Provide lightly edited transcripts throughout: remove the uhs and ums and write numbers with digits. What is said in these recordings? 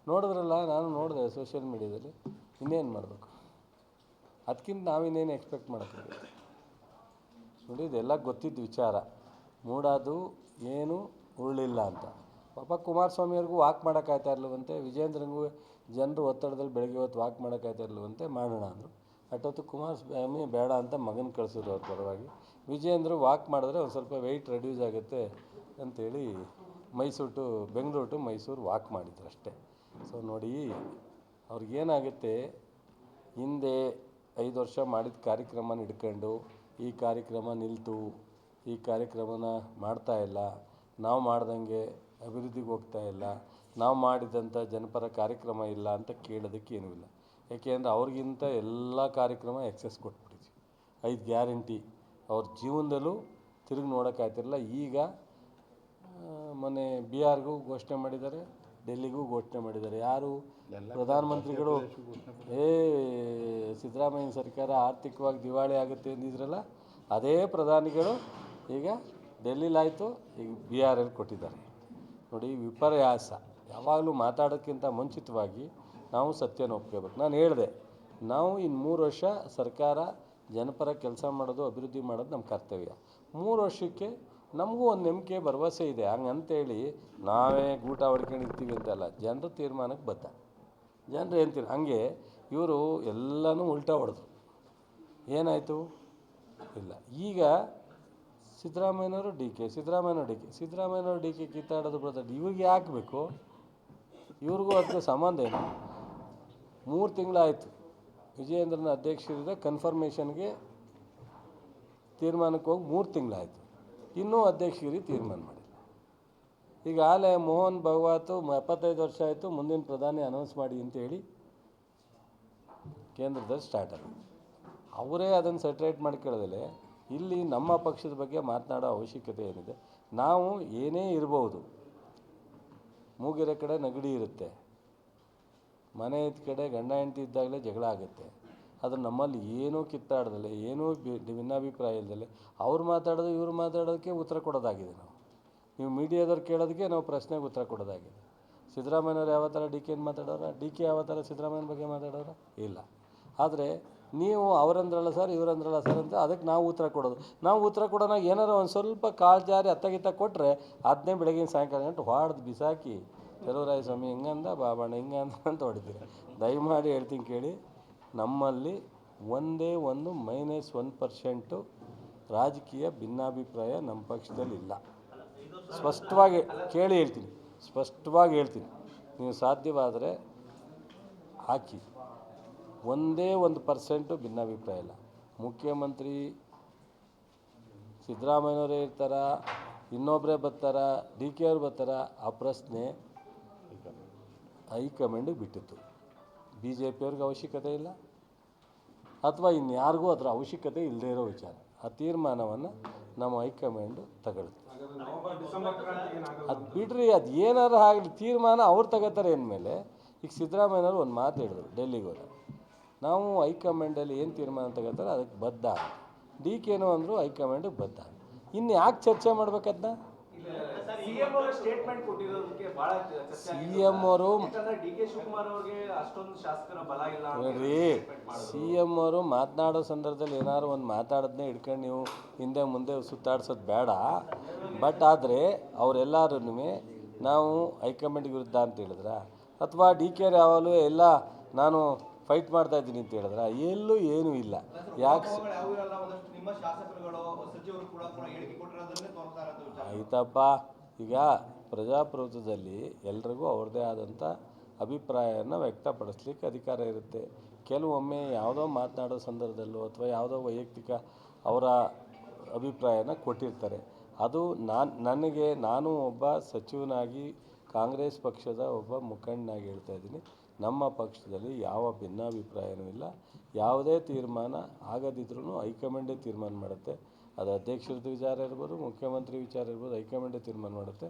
ನೋಡಿದ್ರಲ್ಲ, ನಾನು ನೋಡಿದೆ ಸೋಷಿಯಲ್ ಮೀಡ್ಯಾದಲ್ಲಿ. ಇನ್ನೇನು ಮಾಡಬೇಕು? ಅದಕ್ಕಿಂತ ನಾವಿನ್ನೇನು ಎಕ್ಸ್ಪೆಕ್ಟ್ ಮಾಡೋಕ್ಕಾಗುತ್ತೆ? ನೋಡಿ, ಇದೆಲ್ಲ ಗೊತ್ತಿದ್ದ ವಿಚಾರ. ಮೂಡಾದು ಏನು ಉರುಳಿಲ್ಲ ಅಂತ. ಪಾಪ ಕುಮಾರಸ್ವಾಮಿಯವ್ರಿಗೂ ವಾಕ್ ಮಾಡೋಕ್ಕಾಗ್ತಾ ಇರಲಿವಂತೆ, ವಿಜೇಂದ್ರನಿಗೂ ಜನರು ಒತ್ತಡದಲ್ಲಿ ಬೆಳಗ್ಗೆ ಹೊತ್ತು ವಾಕ್ ಮಾಡೋಕ್ಕಾಗ್ತಾ ಇರಲಿವಂತೆ, ಮಾಡೋಣ ಅಂದರು. ಅಷ್ಟೊತ್ತು ಕುಮಾರಸ್ವಾಮಿ ಬೇಡ ಅಂತ ಮಗನ ಕಳಿಸಿದ್ರು ಅವ್ರ ಪರವಾಗಿ. ವಿಜೇಂದ್ರ ವಾಕ್ ಮಾಡಿದ್ರೆ ಒಂದು ಸ್ವಲ್ಪ ವೆಯ್ಟ್ ರೆಡ್ಯೂಸ್ ಆಗುತ್ತೆ ಅಂಥೇಳಿ ಬೆಂಗಳೂರು ಟು ಮೈಸೂರು ವಾಕ್ ಮಾಡಿದ್ರು ಅಷ್ಟೇ. ಸೊ ನೋಡಿ, ಅವ್ರಿಗೇನಾಗುತ್ತೆ, ಹಿಂದೆ 5 ವರ್ಷ ಮಾಡಿದ ಕಾರ್ಯಕ್ರಮನ ಹಿಡ್ಕೊಂಡು ಈ ಕಾರ್ಯಕ್ರಮ ನಿಲ್ತು, ಈ ಕಾರ್ಯಕ್ರಮನ ಮಾಡ್ತಾಯಿಲ್ಲ, ನಾವು ಮಾಡ್ದಂಗೆ ಅಭಿವೃದ್ಧಿಗೆ ಹೋಗ್ತಾ ಇಲ್ಲ, ನಾವು ಮಾಡಿದಂಥ ಜನಪರ ಕಾರ್ಯಕ್ರಮ ಇಲ್ಲ ಅಂತ ಕೇಳೋದಕ್ಕೆ ಏನೂ ಇಲ್ಲ. ಏಕೆಂದರೆ ಅವ್ರಿಗಿಂತ ಎಲ್ಲ ಕಾರ್ಯಕ್ರಮ ಎಕ್ಸೆಸ್ ಕೊಟ್ಬಿಟ್ಟಿದ್ವಿ. 5 ಗ್ಯಾರಂಟಿ ಅವ್ರ ಜೀವನದಲ್ಲೂ ತಿರುಗಿ ನೋಡೋಕ್ಕಾಗ್ತಿರಲಿಲ್ಲ. ಈಗ ಮೊನ್ನೆ ಬಿಹಾರ್ಗೂ ಘೋಷಣೆ ಮಾಡಿದ್ದಾರೆ, ಡೆಲ್ಲಿಗೂ ಘೋಷಣೆ ಮಾಡಿದ್ದಾರೆ. ಯಾರು ಪ್ರಧಾನಮಂತ್ರಿಗಳು ಸಿದ್ದರಾಮಯ್ಯ ಸರ್ಕಾರ ಆರ್ಥಿಕವಾಗಿ ದಿವಾಳಿ ಆಗುತ್ತೆ ಅಂದಿದ್ರಲ್ಲ, ಅದೇ ಪ್ರಧಾನಿಗಳು ಈಗ ಡೆಲ್ಲಿಲಾಯಿತು, ಈಗ ಬಿಹಾರಲ್ಲಿ ಕೊಟ್ಟಿದ್ದಾರೆ. ನೋಡಿ, ವಿಪರ್ಯಾಸ. ಯಾವಾಗಲೂ ಮಾತಾಡೋಕ್ಕಿಂತ ಮುಂಚಿತವಾಗಿ ನಾವು ಸತ್ಯನ ಒಪ್ಕೋಬೇಕು. ನಾನು ಹೇಳಿದೆ, ನಾವು ಇನ್ನು 3 ವರ್ಷ ಸರ್ಕಾರ ಜನಪರ ಕೆಲಸ ಮಾಡೋದು, ಅಭಿವೃದ್ಧಿ ಮಾಡೋದು ನಮ್ಮ ಕರ್ತವ್ಯ. 3 ವರ್ಷಕ್ಕೆ ನಮಗೂ ಒಂದು ನಂಬಿಕೆ ಭರವಸೆ ಇದೆ. ಹಂಗಂತೇಳಿ ನಾವೇ ಗೂಟ ಹೊಡ್ಕೊಂಡಿರ್ತೀವಿ ಅಂತಲ್ಲ, ಜನರು ತೀರ್ಮಾನಕ್ಕೆ ಬದ್ಧ. ಜನರು ಏನು ಹಂಗೆ ಇವರು ಎಲ್ಲನೂ ಉಲ್ಟಾ ಹೊಡೆದ್ರು. ಏನಾಯಿತು? ಇಲ್ಲ. ಈಗ ಸಿದ್ದರಾಮಯ್ಯನವರು ಡಿ ಕೆ ಕಿತ್ತಾಡೋದು ಬರ್ತದೆ. ಇವ್ರಿಗೆ ಯಾಕೆ ಬೇಕು? ಇವ್ರಿಗೂ ಅದಕ್ಕೆ ಸಂಬಂಧ ಏನು? 3 ತಿಂಗಳಾಯಿತು ವಿಜಯೇಂದ್ರನ ಅಧ್ಯಕ್ಷರಿಂದ ಕನ್ಫರ್ಮೇಷನ್ಗೆ ತೀರ್ಮಾನಕ್ಕೆ ಹೋಗಿ 3 ತಿಂಗಳಾಯಿತು, ಇನ್ನೂ ಅಧ್ಯಕ್ಷಗಿರಿ ತೀರ್ಮಾನ ಮಾಡಿಲ್ಲ. ಈಗಾಗಲೇ ಮೋಹನ್ ಭಗವತ್ 75 ವರ್ಷ ಆಯಿತು, ಮುಂದಿನ ಪ್ರಧಾನಿ ಅನೌನ್ಸ್ ಮಾಡಿ ಅಂತೇಳಿ ಕೇಂದ್ರದಲ್ಲಿ ಸ್ಟಾರ್ಟ್ ಆಗಿದೆ. ಅವರೇ ಅದನ್ನು ಸೆಟ್ರೇಟ್ ಮಾಡ್ಕೊಳ್ಳೋದಿಲ್ಲ. ಇಲ್ಲಿ ನಮ್ಮ ಪಕ್ಷದ ಬಗ್ಗೆ ಮಾತನಾಡೋ ಅವಶ್ಯಕತೆ ಏನಿದೆ? ನಾವು ಏನೇ ಇರ್ಬೋದು, ಮೂಗಿರೋ ಕಡೆ ನಗಡಿ ಇರುತ್ತೆ, ಮನೆ ಇದ್ದ ಕಡೆ ಗಂಡ ಹೆಂಡತಿ ಇದ್ದಾಗಲೇ ಜಗಳ ಆಗುತ್ತೆ. ಆದರೆ ನಮ್ಮಲ್ಲಿ ಏನೂ ಕಿತ್ತಾಡ್ದಲೆ, ಏನೂ ಭಿನ್ನಾಭಿಪ್ರಾಯ ಇಲ್ಲದಲೆ ಅವ್ರು ಮಾತಾಡೋದು ಇವ್ರು ಮಾತಾಡೋದಕ್ಕೆ ಉತ್ತರ ಕೊಡೋದಾಗಿದೆ. ನೀವು ಮೀಡಿಯಾದವ್ರು ಕೇಳೋದಕ್ಕೆ ನಾವು ಪ್ರಶ್ನೆಗೆ ಉತ್ತರ ಕೊಡೋದಾಗಿದೆ. ಸಿದ್ದರಾಮಯ್ಯವ್ರು ಯಾವ ಥರ ಡಿ ಕೆನ ಮಾತಾಡೋರ, ಡಿ ಕೆ ಯಾವ ಥರ ಸಿದ್ದರಾಮಯ್ಯನ ಬಗ್ಗೆ ಮಾತಾಡೋರ ಇಲ್ಲ. ಆದರೆ ನೀವು ಅವರಂದ್ರಲ್ಲ ಸರ್, ಇವರಂದ್ರಲ್ಲ ಸರ್ ಅಂತ ಅದಕ್ಕೆ ನಾವು ಉತ್ತರ ಕೊಡೋದು. ನಾವು ಉತ್ತರ ಕೊಡೋಣ, ಏನಾರು ಒಂದು ಸ್ವಲ್ಪ ಕಾಳು ಜಾರಿ ಅತ್ತಗಿತ್ತ ಕೊಟ್ಟರೆ ಅದನ್ನೇ ಬೆಳಗಿನ ಸಾಯಂಕಾಲ ಗಂಟು ಹೊಡೆದು ಬಿಸಾಕಿ ಚಲುವರಾಯ ಸ್ವಾಮಿ ಹಿಂಗಂದ, ಬಾಬಣ್ಣ ಹಿಂಗಂದ ಅಂತ ಹೊಡಿತೀರಿ. ದಯಮಾಡಿ ಹೇಳ್ತೀನಿ ಕೇಳಿ, ನಮ್ಮಲ್ಲಿ ಒಂದೇ ಒಂದು -1% ರಾಜಕೀಯ ಭಿನ್ನಾಭಿಪ್ರಾಯ ನಮ್ಮ ಪಕ್ಷದಲ್ಲಿ ಇಲ್ಲ. ಸ್ಪಷ್ಟವಾಗಿ ಹೇಳ್ತೀನಿ, ನೀವು ಸಾಧ್ಯವಾದರೆ ಹಾಕಿ. ಒಂದೇ 1% ಭಿನ್ನಾಭಿಪ್ರಾಯ ಇಲ್ಲ. ಮುಖ್ಯಮಂತ್ರಿ ಸಿದ್ದರಾಮಯ್ಯನವರೇ ಇರ್ತಾರ, ಇನ್ನೊಬ್ಬರೇ ಬರ್ತಾರ, ಡಿ ಕೆ ಅವ್ರು ಬರ್ತಾರ, ಆ ಪ್ರಶ್ನೆ ಹೈಕಮಾಂಡಿಗೆ ಬಿಟ್ಟಿತ್ತು. ಬಿ ಜೆ ಪಿಯವ್ರಿಗೆ ಅವಶ್ಯಕತೆ ಇಲ್ಲ, ಅಥವಾ ಇನ್ಯಾರಿಗೂ ಅದರ ಅವಶ್ಯಕತೆ ಇಲ್ಲದೇ ಇರೋ ವಿಚಾರ. ಆ ತೀರ್ಮಾನವನ್ನು ನಮ್ಮ ಹೈಕಮಾಂಡು ತಗೊಳುತ್ತೆ. ಅದು ಬಿಡ್ರಿ, ಅದು ಏನಾರು ಆಗಲಿ, ತೀರ್ಮಾನ ಅವ್ರು ತಗೋತಾರೆ ಅಂದಮೇಲೆ. ಈಗ ಸಿದ್ದರಾಮಯ್ಯನವರು ಒಂದು ಮಾತು ಹೇಳಿದ್ರು ಡೆಲ್ಲಿಗೆ ಹೋದ, ನಾವು ಹೈಕಮಾಂಡಲ್ಲಿ ಏನು ತೀರ್ಮಾನ ತಗೋತಾರೆ ಅದಕ್ಕೆ ಬದ್ಧ. ಡಿ ಕೆನೋ ಅಂದರು ಹೈಕಮಾಂಡಿಗೆ ಬದ್ಧ. ಇನ್ನು ಯಾಕೆ ಚರ್ಚೆ ಮಾಡ್ಬೇಕದನ್ನ? ಸಿ ಎಂ ಅವರು ಮಾತನಾಡೋ ಸಂದರ್ಭದಲ್ಲಿ ಏನಾದ್ರು ಒಂದು ಮಾತಾಡೋದನ್ನೇ ಹಿಡ್ಕೊಂಡು ನೀವು ಹಿಂದೆ ಮುಂದೆ ಸುತ್ತಾಡ್ಸೋದು ಬೇಡ. ಬಟ್ ಆದರೆ ಅವರೆಲ್ಲರೂ ನಾವು ಹೈಕಮಾಂಡ್ ವಿರುದ್ಧ ಅಂತ ಹೇಳಿದ್ರ, ಅಥವಾ ಡಿ ಕೆ ಯಾವಾಗಲೂ ಎಲ್ಲ ನಾನು ಫೈಟ್ ಮಾಡ್ತಾ ಇದ್ದೀನಿ ಅಂತ ಹೇಳಿದ್ರ? ಎಲ್ಲೂ ಏನೂ ಇಲ್ಲ. ಯಾಕೆ ಆಯ್ತಪ್ಪ, ಈಗ ಪ್ರಜಾಪ್ರಭುತ್ವದಲ್ಲಿ ಎಲ್ರಿಗೂ ಅವ್ರದ್ದೇ ಆದಂಥ ಅಭಿಪ್ರಾಯನ ವ್ಯಕ್ತಪಡಿಸ್ಲಿಕ್ಕೆ ಅಧಿಕಾರ ಇರುತ್ತೆ. ಕೆಲವೊಮ್ಮೆ ಯಾವುದೋ ಮಾತನಾಡೋ ಸಂದರ್ಭದಲ್ಲೋ ಅಥವಾ ಯಾವುದೋ ವೈಯಕ್ತಿಕ ಅವರ ಅಭಿಪ್ರಾಯನ ಕೊಟ್ಟಿರ್ತಾರೆ. ಅದು ನಾನು ಒಬ್ಬ ಸಚಿವನಾಗಿ ಕಾಂಗ್ರೆಸ್ ಪಕ್ಷದ ಒಬ್ಬ ಮುಖಂಡನಾಗಿ ಹೇಳ್ತಾ ಇದ್ದೀನಿ, ನಮ್ಮ ಪಕ್ಷದಲ್ಲಿ ಯಾವ ಭಿನ್ನಾಭಿಪ್ರಾಯವೂ ಇಲ್ಲ. ಯಾವುದೇ ತೀರ್ಮಾನ ಆಗದಿದ್ರೂ ಹೈಕಮಾಂಡೇ ತೀರ್ಮಾನ ಮಾಡುತ್ತೆ. ಅದು ಅಧ್ಯಕ್ಷರದ್ದು ವಿಚಾರ ಇರ್ಬೋದು, ಮುಖ್ಯಮಂತ್ರಿ ವಿಚಾರ ಇರ್ಬೋದು, ಹೈಕಮಾಂಡೇ ತೀರ್ಮಾನ ಮಾಡುತ್ತೆ.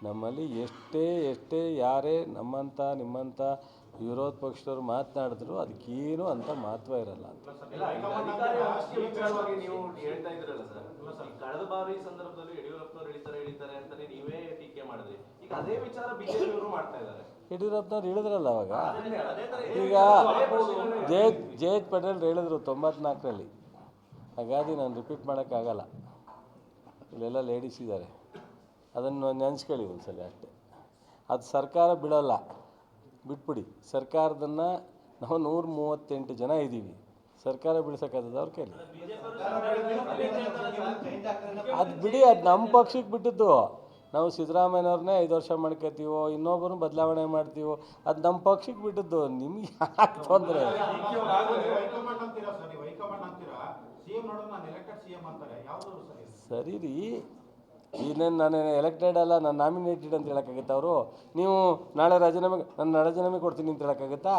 ನಮ್ಮಲ್ಲಿ ಎಷ್ಟೇ ಯಾರೇ ನಿಮ್ಮಂಥ ವಿರೋಧ ಪಕ್ಷದವ್ರು ಮಾತನಾಡಿದ್ರು ಅದಕ್ಕೇನು ಅಂತ ಮಹತ್ವ ಇರಲ್ಲ. ಕಳೆದ ಬಾರಿ ಸಂದರ್ಭದಲ್ಲಿ ಯಡಿಯೂರಪ್ಪನವರು ಹೇಳ್ತಾರೆ ಅಂತಾನೆ ನೀವೇ ಟೀಕೆ ಮಾಡಿದ್ರಿ. ಈಗ ಅದೇ ವಿಚಾರ ಬಿಜೆಪಿಯವರು ಮಾಡ್ತಾ ಇದ್ದಾರೆ. ಯಡಿಯೂರಪ್ಪನವ್ರು ಹೇಳಿದ್ರಲ್ಲ ಅವಾಗ. ಈಗ ಜಯೇಶ್ ಪಟೇಲ್ ಹೇಳಿದ್ರು 94ರಲ್ಲಿ. ಹಾಗಾಗಿ ನಾನು ರಿಪೀಟ್ ಮಾಡೋಕ್ಕಾಗಲ್ಲ, ಇಲ್ಲೆಲ್ಲ ಲೇಡೀಸ್ ಇದ್ದಾರೆ, ಅದನ್ನು ನೆನೆಸ್ಕೊಳ್ಳಿ ಒಂದ್ಸಲ ಅಷ್ಟೇ. ಅದು ಸರ್ಕಾರ ಬಿಡೋಲ್ಲ, ಬಿಟ್ಬಿಡಿ. ಸರ್ಕಾರದನ್ನು ನಾವು 138 ಜನ ಇದ್ದೀವಿ, ಸರ್ಕಾರ ಬಿಡ್ಸೋಕ್ಕಾಗದ ಅವ್ರ ಕೈಲಿ. ಅದು ಬಿಡಿ, ಅದು ನಮ್ಮ ಪಕ್ಷಕ್ಕೆ ಬಿಟ್ಟಿದ್ದು. ನಾವು ಸಿದ್ದರಾಮಯ್ಯವ್ರನ್ನೇ 5 ವರ್ಷ ಮಾಡ್ಕೋತೀವೋ, ಇನ್ನೊಬ್ಬರು ಬದಲಾವಣೆ ಮಾಡ್ತೀವೋ, ಅದು ನಮ್ಮ ಪಕ್ಷಕ್ಕೆ ಬಿಟ್ಟಿದ್ದು. ನಿಮ್ಗೆ ಯಾಕೆ ತೊಂದರೆ? ಸರಿ ರೀ, ಇನ್ನೇನು ನಾನು ಎಲೆಕ್ಟೆಡ್ ಅಲ್ಲ, ನಾನು ನಾಮಿನೇಟೆಡ್ ಅಂತ ಹೇಳೋಕ್ಕಾಗತ್ತಾ ಅವರು? ನೀವು ನಾಳೆ ರಾಜೀನಾಮೆ ಕೊಡ್ತೀನಿ ಅಂತ ಹೇಳೋಕ್ಕಾಗತ್ತಾ?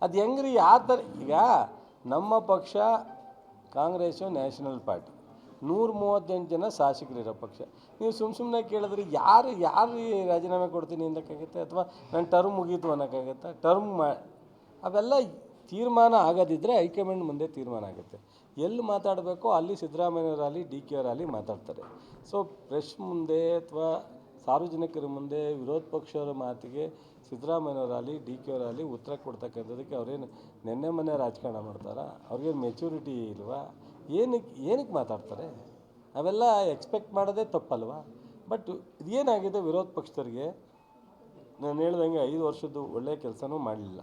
ಅದು ಹೆಂಗ್ರಿ, ಯಾವ ಥರ? ಈಗ ನಮ್ಮ ಪಕ್ಷ ಕಾಂಗ್ರೆಸ್ಸು ನ್ಯಾಷನಲ್ ಪಾರ್ಟಿ, 138 ಜನ ಶಾಸಕರಿರೋ ಪಕ್ಷ. ನೀವು ಸುಮ್ಮನೆ ಕೇಳಿದ್ರೆ ಯಾರು ರಾಜೀನಾಮೆ ಕೊಡ್ತೀನಿ ಅನ್ನೋಕ್ಕಾಗುತ್ತೆ? ಅಥವಾ ನನ್ನ ಟರ್ಮ್ ಮುಗೀತು ಅನ್ನೋಕ್ಕಾಗತ್ತಾ? ಅವೆಲ್ಲ ತೀರ್ಮಾನ ಆಗೋದಿದ್ದರೆ ಹೈಕಮಾಂಡ್ ಮುಂದೆ ತೀರ್ಮಾನ ಆಗುತ್ತೆ. ಎಲ್ಲಿ ಮಾತಾಡಬೇಕೋ ಅಲ್ಲಿ ಸಿದ್ದರಾಮಯ್ಯವರಾಗಲಿ ಡಿ ಕೆ ಅವರಾಗಲಿ ಮಾತಾಡ್ತಾರೆ. ಸೊ ಪ್ರೆಸ್ ಮುಂದೆ ಅಥವಾ ಸಾರ್ವಜನಿಕರ ಮುಂದೆ ವಿರೋಧ ಪಕ್ಷದ ಮಾತಿಗೆ ಸಿದ್ದರಾಮಯ್ಯವರಾಗಲಿ ಡಿ ಕೆ ಅವರಾಗಲಿ ಉತ್ತರ ಕೊಡ್ತಕ್ಕಂಥದ್ದಕ್ಕೆ ಅವ್ರೇನು ಮೊನ್ನೆ ರಾಜಕಾರಣ ಮಾಡ್ತಾರಾ? ಅವ್ರಿಗೇನು ಮೆಚುರಿಟಿ ಇಲ್ವಾ? ಏನಕ್ಕೆ ಮಾತಾಡ್ತಾರೆ? ಅವೆಲ್ಲ ಎಕ್ಸ್ಪೆಕ್ಟ್ ಮಾಡೋದೇ ತಪ್ಪಲ್ವಾ? ಬಟ್ ಇದೇನಾಗಿದೆ, ವಿರೋಧ ಪಕ್ಷದವ್ರಿಗೆ ನಾನು ಹೇಳ್ದಂಗೆ 5 ವರ್ಷದ್ದು ಒಳ್ಳೆಯ ಕೆಲಸನೂ ಮಾಡಲಿಲ್ಲ,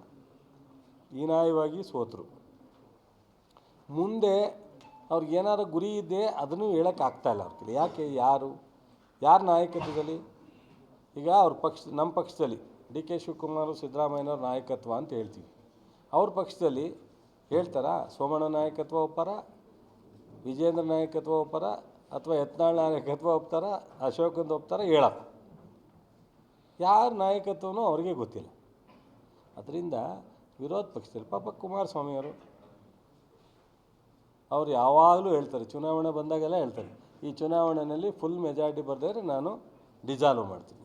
ಹೀನಾಯವಾಗಿ ಸೋತರು. ಮುಂದೆ ಅವ್ರಿಗೇನಾದ್ರು ಗುರಿ ಇದ್ದೆ ಅದನ್ನು ಹೇಳೋಕ್ಕಾಗ್ತಾಯಿಲ್ಲ ಅವ್ರ ಕೈಲಿ. ಯಾಕೆ? ಯಾರ ನಾಯಕತ್ವದಲ್ಲಿ? ಈಗ ಅವ್ರ ನಮ್ಮ ಪಕ್ಷದಲ್ಲಿ ಡಿ ಕೆ ಶಿವಕುಮಾರ್ ಸಿದ್ದರಾಮಯ್ಯನವ್ರ ನಾಯಕತ್ವ ಅಂತ ಹೇಳ್ತೀವಿ. ಅವ್ರ ಪಕ್ಷದಲ್ಲಿ ಹೇಳ್ತಾರಾ? ಸೋಮಣ್ಣ ನಾಯಕತ್ವ ಒಪ್ಪಾರ, ವಿಜೇಂದ್ರ ನಾಯಕತ್ವ ಒಪ್ಪಾರ, ಅಥವಾ ಯತ್ನಾಳ್ ನಾಯಕತ್ವ ಒಪ್ತಾರ, ಅಶೋಕಂದು ಒಪ್ತಾರ? ಹೇಳಪ್ಪ, ಯಾರ ನಾಯಕತ್ವನೂ ಅವ್ರಿಗೆ ಗೊತ್ತಿಲ್ಲ. ಅದರಿಂದ ವಿರೋಧ ಪಕ್ಷದಲ್ಲಿ ಪಾಪ ಕುಮಾರಸ್ವಾಮಿಯವರು ಅವ್ರು ಯಾವಾಗಲೂ ಹೇಳ್ತಾರೆ, ಚುನಾವಣೆ ಬಂದಾಗೆಲ್ಲ ಹೇಳ್ತಾರೆ, ಈ ಚುನಾವಣೆಯಲ್ಲಿ ಫುಲ್ ಮೆಜಾರಿಟಿ ಬರದೇ ನಾನು ಡಿಸಾಲ್ವ್ ಮಾಡ್ತೀನಿ.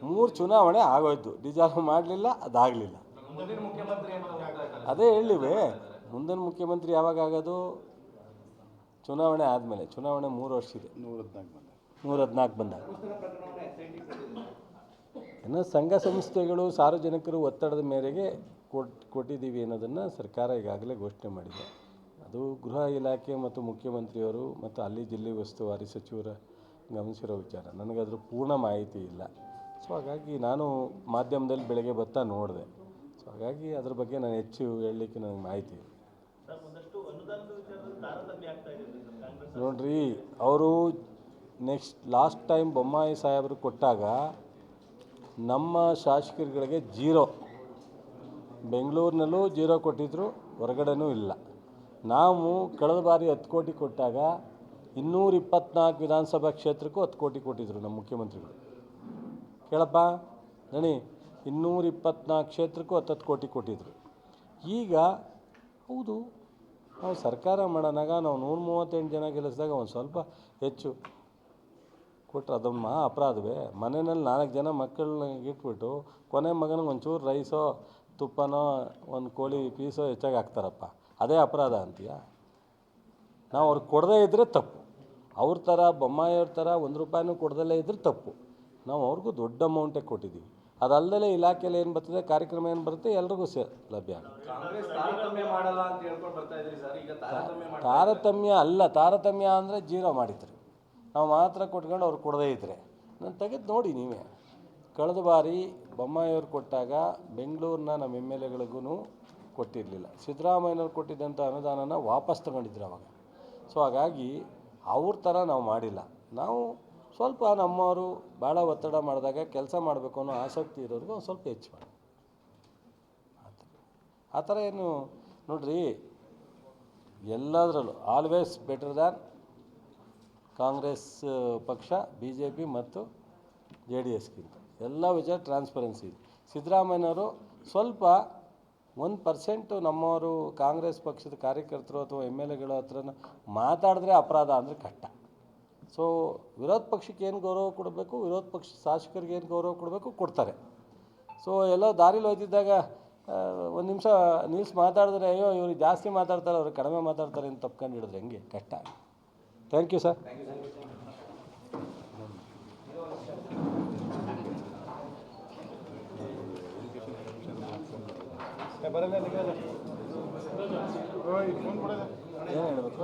3 ಚುನಾವಣೆ ಆಗೋಯ್ತು, ಡಿಸಾಲ್ವ್ ಮಾಡಲಿಲ್ಲ, ಅದಾಗಲಿಲ್ಲ. ಅದೇ ಹೇಳಿವೆ, ಮುಂದಿನ ಮುಖ್ಯಮಂತ್ರಿ ಯಾವಾಗ ಆಗೋದು? ಚುನಾವಣೆ ಆದಮೇಲೆ. ಚುನಾವಣೆ 3 ವರ್ಷ ಇದೆ, 114 ಬಂದಾಗ. ಇನ್ನು ಸಂಘ ಸಂಸ್ಥೆಗಳು ಸಾರ್ವಜನಿಕರು ಒತ್ತಡದ ಮೇರೆಗೆ ಕೊಟ್ಟಿದ್ದೀವಿ ಅನ್ನೋದನ್ನು ಸರ್ಕಾರ ಈಗಾಗಲೇ ಘೋಷಣೆ ಮಾಡಿದೆ. ಅದು ಗೃಹ ಇಲಾಖೆ ಮತ್ತು ಮುಖ್ಯಮಂತ್ರಿಯವರು ಮತ್ತು ಅಲ್ಲಿ ಜಿಲ್ಲೆ ಉಸ್ತುವಾರಿ ಸಚಿವರ ಗಮನಿಸಿರೋ ವಿಚಾರ. ನನಗದ್ರ ಪೂರ್ಣ ಮಾಹಿತಿ ಇಲ್ಲ. ಸೊ ಹಾಗಾಗಿ ನಾನು ಮಾಧ್ಯಮದಲ್ಲಿ ಬೆಳಗ್ಗೆ ಬರ್ತಾ ನೋಡಿದೆ. ಸೊ ಹಾಗಾಗಿ ಅದ್ರ ಬಗ್ಗೆ ನಾನು ಹೆಚ್ಚು ಹೇಳಲಿಕ್ಕೆ ನನಗೆ ಮಾಹಿತಿ ಇದೆ. ನೋಡ್ರಿ, ಅವರು ಲಾಸ್ಟ್ ಟೈಮ್ ಬೊಮ್ಮಾಯಿ ಸಾಹೇಬರು ಕೊಟ್ಟಾಗ ನಮ್ಮ ಶಾಸಕರುಗಳಿಗೆ 0, ಬೆಂಗಳೂರಿನಲ್ಲೂ 0 ಕೊಟ್ಟಿದ್ದರು, ಹೊರಗಡೆನೂ ಇಲ್ಲ. ನಾವು ಕಳೆದ ಬಾರಿ 10 ಕೋಟಿ ಕೊಟ್ಟಾಗ 224 ವಿಧಾನಸಭಾ ಕ್ಷೇತ್ರಕ್ಕೂ 10 ಕೋಟಿ ಕೊಟ್ಟಿದ್ದರು ನಮ್ಮ ಮುಖ್ಯಮಂತ್ರಿಗಳು. ಕೇಳಪ್ಪ ದಣಿ, 224 ಕ್ಷೇತ್ರಕ್ಕೂ 10 ಕೋಟಿ ಕೊಟ್ಟಿದ್ದರು. ಈಗ ಹೌದು, ನಾವು ಸರ್ಕಾರ ಮಾಡೋಣಾಗ ನಾವು 138 ಜನ ಗೆಲ್ಲಿಸಿದಾಗ ಒಂದು ಸ್ವಲ್ಪ ಹೆಚ್ಚು ಕೊಟ್ಟರೆ ಅದೊಂದು ಮಹಾ ಅಪರಾಧವೇ? ಮನೆಯಲ್ಲಿ 4 ಜನ ಮಕ್ಕಳನ್ನ ಇಟ್ಬಿಟ್ಟು ಕೊನೆ ಮಗನಿಗೆ ಒಂಚೂರು ರೈಸೋ ತುಪ್ಪನೋ ಒಂದು ಕೋಳಿ ಪೀಸೋ ಹೆಚ್ಚಾಗಿ ಹಾಕ್ತಾರಪ್ಪ, ಅದೇ ಅಪರಾಧ ಅಂತೀಯ? ನಾವು ಅವ್ರಿಗೆ ಕೊಡದೇ ಇದ್ದರೆ ತಪ್ಪು. ಅವ್ರ ಥರ ಬೊಮ್ಮಾಯಿಯವ್ರ ಥರ 1 ರೂಪಾಯಿನೂ ಕೊಡ್ದಲ್ಲೇ ಇದ್ದರೆ ತಪ್ಪು. ನಾವು ಅವ್ರಿಗೂ ದೊಡ್ಡ ಅಮೌಂಟೇ ಕೊಟ್ಟಿದ್ದೀವಿ. ಅದಲ್ಲದೆ ಇಲಾಖೆಯಲ್ಲಿ ಏನು ಬರ್ತದೆ, ಕಾರ್ಯಕ್ರಮ ಏನು ಬರುತ್ತೆ, ಎಲ್ರಿಗೂ ಲಭ್ಯ ಆಗುತ್ತೆ. ತಾರತಮ್ಯ ಅಲ್ಲ, ತಾರತಮ್ಯ ಅಂದರೆ 0 ಮಾಡಿದ್ರು. ನಾವು ಮಾತ್ರ ಕೊಟ್ಕೊಂಡು ಅವ್ರು ಕೊಡದೇ ಇದ್ದರೆ ನಾನು ತೆಗೆದು ನೋಡಿ ನೀವೇ. ಕಳೆದ ಬಾರಿ ಬೊಮ್ಮಾಯಿಯವ್ರು ಕೊಟ್ಟಾಗ ಬೆಂಗಳೂರಿನ ನಮ್ಮ MLAಗಳಿಗೂ ಕೊಟ್ಟಿರಲಿಲ್ಲ. ಸಿದ್ದರಾಮಯ್ಯನವ್ರು ಕೊಟ್ಟಿದ್ದಂಥ ಅನುದಾನನ ವಾಪಸ್ ತಗೊಂಡಿದ್ರು ಅವಾಗ. ಸೊ ಹಾಗಾಗಿ ಅವ್ರ ಥರ ನಾವು ಮಾಡಿಲ್ಲ. ನಾವು ಸ್ವಲ್ಪ ನಮ್ಮವರು ಭಾಳ ಒತ್ತಡ ಮಾಡಿದಾಗ ಕೆಲಸ ಮಾಡಬೇಕು ಅನ್ನೋ ಆಸಕ್ತಿ ಇರೋರಿಗೆ ಒಂದು ಸ್ವಲ್ಪ ಹೆಚ್ಚು ಮಾಡಿ. ಆ ಥರ ಏನು ನೋಡ್ರಿ, ಎಲ್ಲದರಲ್ಲೂ ಆಲ್ವೇಸ್ ಬೆಟರ್ ದ್ಯಾನ್ ಕಾಂಗ್ರೆಸ್ ಪಕ್ಷ, BJP ಮತ್ತು JDSಗಿಂತ ಎಲ್ಲ ವಿಚಾರ ಟ್ರಾನ್ಸ್ಪರೆನ್ಸಿ ಇದೆ. ಸಿದ್ದರಾಮಯ್ಯನವರು ಸ್ವಲ್ಪ 1% ನಮ್ಮವರು ಕಾಂಗ್ರೆಸ್ ಪಕ್ಷದ ಕಾರ್ಯಕರ್ತರು ಅಥವಾ MLAಗಳ ಹತ್ರ ಮಾತಾಡಿದ್ರೆ ಅಪರಾಧ ಅಂದರೆ ಕಷ್ಟ. ಸೊ ವಿರೋಧ ಪಕ್ಷಕ್ಕೆ ಏನು ಗೌರವ ಕೊಡಬೇಕು, ವಿರೋಧ ಪಕ್ಷ ಶಾಸಕರಿಗೆ ಏನು ಗೌರವ ಕೊಡಬೇಕು ಕೊಡ್ತಾರೆ. ಸೊ ಎಲ್ಲೋ ದಾರಿಲಿ ಹೋಗ್ತಿದ್ದಾಗ 1 ನಿಮಿಷ ನಿಲ್ಸಿ ಮಾತಾಡಿದ್ರೆ ಅಯ್ಯೋ ಇವ್ರಿಗೆ ಜಾಸ್ತಿ ಮಾತಾಡ್ತಾರೆ, ಅವ್ರಿಗೆ ಕಡಿಮೆ ಮಾತಾಡ್ತಾರೆ ಅಂತ ತಪ್ಕೊಂಡು ಹಿಡಿದ್ರೆ ಹೆಂಗೆ? ಕಷ್ಟ. Thank you sir. ಏನು ಹೇಳಬೇಕು?